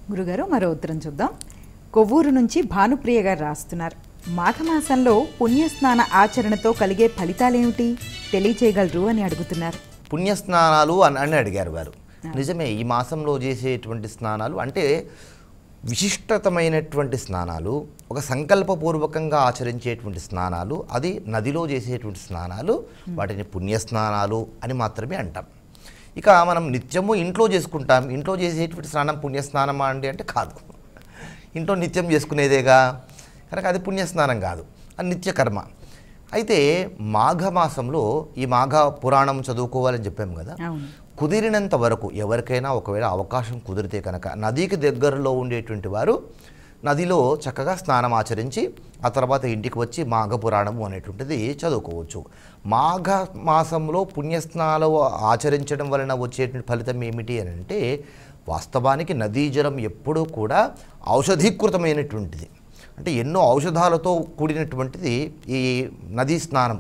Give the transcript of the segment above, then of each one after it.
గురుగారు మరో ఉత్తరం చూద్దాం. కొవ్వూరు నుంచి భానుప్రియ గారు రాస్తున్నారు. మాఘమాసంలో పుణ్యస్నాన ఆచరణతో కలిగే ఫలితాలేమిటి తెలియచేయగలరు అని అడుగుతున్నారు. పుణ్యస్నానాలు అని అడిగారు వారు. నిజమే, ఈ మాసంలో చేసేటువంటి స్నానాలు అంటే విశిష్టతమైనటువంటి స్నానాలు, ఒక సంకల్పపూర్వకంగా ఆచరించేటువంటి స్నానాలు, అది నదిలో చేసేటువంటి స్నానాలు, వాటిని పుణ్యస్నానాలు అని మాత్రమే అంటాం. ఇక మనం నిత్యము ఇంట్లో చేసుకుంటాం. ఇంట్లో చేసేటువంటి స్నానం పుణ్యస్నానమా అండి అంటే కాదు. ఇంట్లో నిత్యం చేసుకునేదేగా, కనుక అది పుణ్యస్నానం కాదు, అది నిత్యకర్మ. అయితే మాఘమాసంలో ఈ మాఘ పురాణం చదువుకోవాలని చెప్పాము కదా, కుదిరినంత వరకు ఎవరికైనా ఒకవేళ అవకాశం కుదిరితే కనుక నదికి దగ్గరలో ఉండేటువంటి వారు నదిలో చక్కగా స్నానం ఆచరించి ఆ తర్వాత ఇంటికి వచ్చి మాఘ పురాణము అనేటువంటిది చదువుకోవచ్చు. మాఘ మాసంలో పుణ్యస్నానాలు ఆచరించడం వలన వచ్చేటువంటి ఫలితం ఏమిటి అని అంటే, వాస్తవానికి నదీ జలం ఎప్పుడూ కూడా ఔషధీకృతమైనటువంటిది. అంటే ఎన్నో ఔషధాలతో కూడినటువంటిది ఈ నదీ స్నానం.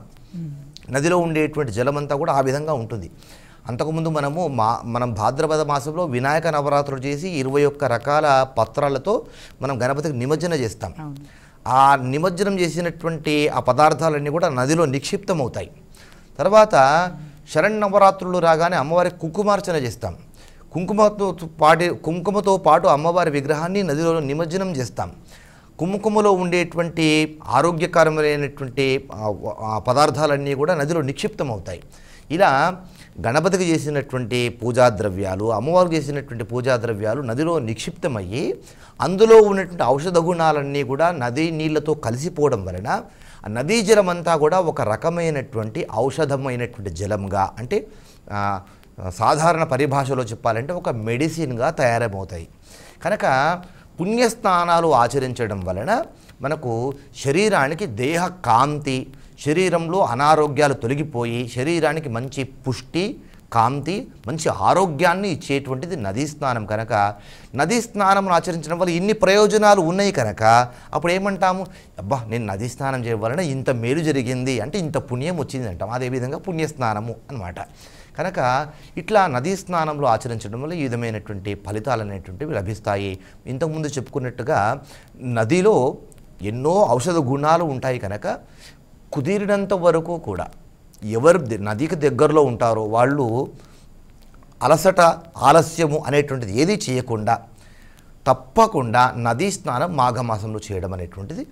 నదిలో ఉండేటువంటి జలమంతా కూడా ఆ విధంగా ఉంటుంది. అంతకుముందు మనం భాద్రపద మాసంలో వినాయక నవరాత్రులు చేసి 21 రకాల పత్రాలతో మనం గణపతికి నిమజ్జనం చేస్తాం. ఆ నిమజ్జనం చేసినటువంటి ఆ పదార్థాలన్నీ కూడా నదిలో నిక్షిప్తమవుతాయి. తర్వాత శరన్నవరాత్రులు రాగానే అమ్మవారికి కుంకుమార్చన చేస్తాం. కుంకుమతో పాటు అమ్మవారి విగ్రహాన్ని నదిలో నిమజ్జనం చేస్తాం. కుంకుమలో ఉండేటువంటి ఆరోగ్యకరమైనటువంటి పదార్థాలన్నీ కూడా నదిలో నిక్షిప్తమవుతాయి. ఇలా గణపతికి చేసినటువంటి పూజా ద్రవ్యాలు, అమ్మవారికి చేసినటువంటి పూజా ద్రవ్యాలు నదిలో నిక్షిప్తమయ్యి అందులో ఉన్నటువంటి ఔషధ గుణాలన్నీ కూడా నదీ నీళ్లతో కలిసిపోవడం వలన ఆ నదీ జలం అంతా కూడా ఒక రకమైనటువంటి ఔషధమైనటువంటి జలంగా, అంటే సాధారణ పరిభాషలో చెప్పాలంటే ఒక మెడిసిన్గా తయారమవుతాయి. కనుక పుణ్యస్నానాలు ఆచరించడం వలన మనకు శరీరానికి దేహ కాంతి, శరీరంలో అనారోగ్యాలు తొలగిపోయి శరీరానికి మంచి పుష్టి, కాంతి, మంచి ఆరోగ్యాన్ని ఇచ్చేటువంటిది నదీ స్నానం. కనుక నదీ స్నానం ఆచరించడం వల్ల ఇన్ని ప్రయోజనాలు ఉన్నాయి కనుక అప్పుడు ఏమంటాము, అబ్బా నేను నదీ స్నానం చేయడం వలన ఇంత మేలు జరిగింది అంటే ఇంత పుణ్యం వచ్చింది అంటాం. అదేవిధంగా పుణ్యస్నానము అన్నమాట. కనుక ఇట్లా నదీ స్నానంలో ఆచరించడం వల్ల ఈ విధమైనటువంటి ఫలితాలు అనేటువంటివి లభిస్తాయి. ఇంతకుముందు చెప్పుకున్నట్టుగా నదిలో ఎన్నో ఔషధ గుణాలు ఉంటాయి కనుక కుదిరినంత వరకు కూడా ఎవరు నదికి దగ్గరలో ఉంటారో వాళ్ళు అలసట, ఆలస్యము అనేటువంటిది ఏది చేయకుండా తప్పకుండా నదీ స్నానం మాఘమాసంలో చేయడం అనేటువంటిది